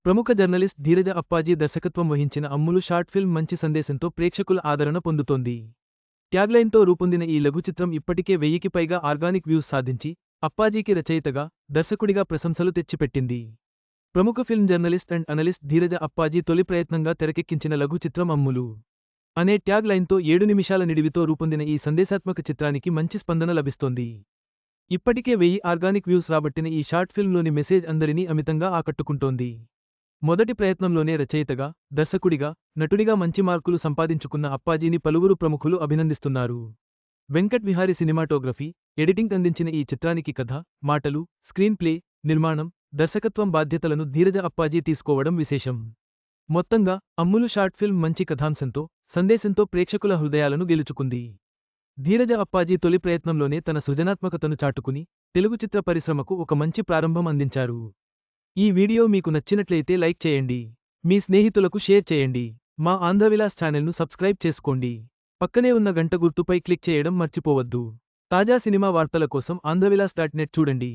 ప్రముఖ జర్నలిస్ట్ ధీరజ అప్పాజీ దర్శకత్వం వహించిన అమ్ములు షార్ట్ ఫిల్మ్ మంచి సందేశంతో ప్రేక్షకుల ఆదరణ పొందుతోంది. ట్యాగ్లైన్తో రూపొందిన ఈ లఘు చిత్రం ఇప్పటికే 1000కి పైగా ఆర్గానిక్ వ్యూస్ సాధించి, అప్పాజీకి రచయితగా, దర్శకుడిగా ప్రశంసలు తెచ్చిపెట్టింది. ప్రముఖ film journalist and analyst ధీరజ Appaji తొలి ప్రయత్నంగా తెరకెక్కించిన లఘు చిత్రం అమ్ములు అనే ట్యాగ్ లైన్తో 7 నిమిషాల నిడివితో రూపొందిన ఈ సందేశాత్మక చిత్రానికి మంచి స్పందన లభిస్తోంది. ఇప్పటికే 1000 ఆర్గానిక్ వ్యూస్ రాబట్టిన ఈ షార్ట్ ఫిల్మ్లోని మెసేజ్ అందరినీ అమితంగా ఆకట్టుకుంటోంది. మొదటి ప్రయత్నంలోనే రచయితగా, దర్శకుడిగా, నటుడిగా మంచి మార్కులు సంపాదించుకున్న అప్పాజీని పలువురు ప్రముఖులు అభినందిస్తున్నారు. వెంకట్ విహారీ సినిమాటోగ్రఫీ, ఎడిటింగ్ అందించిన ఈ చిత్రానికి కథ, మాటలు, స్క్రీన్ ప్లే, నిర్మాణం, దర్శకత్వం బాధ్యతలను ధీరజ అప్పాజీ తీసుకోవడం విశేషం. మొత్తంగా అమ్ములు షార్ట్ ఫిల్మ్ మంచి కథాంశంతో, సందేశంతో ప్రేక్షకుల హృదయాలను గెలుచుకుంది. ధీరజ అప్పాజీ తొలి ప్రయత్నంలోనే తన సృజనాత్మకతను చాటుకుని, తెలుగు చిత్ర పరిశ్రమకు ఒక మంచి ప్రారంభం అందించారు. ఈ వీడియో మీకు నచ్చినట్లయితే లైక్ చేయండి. మీ స్నేహితులకు షేర్ చేయండి. మా ఆంధ్రవిలాస్ ఛానల్ను సబ్స్క్రైబ్ చేసుకోండి. పక్కనే ఉన్న గంట గుర్తుపై క్లిక్ చేయడం మర్చిపోవద్దు. తాజా సినిమా వార్తల కోసం ఆంధ్రవిలాస్.net చూడండి.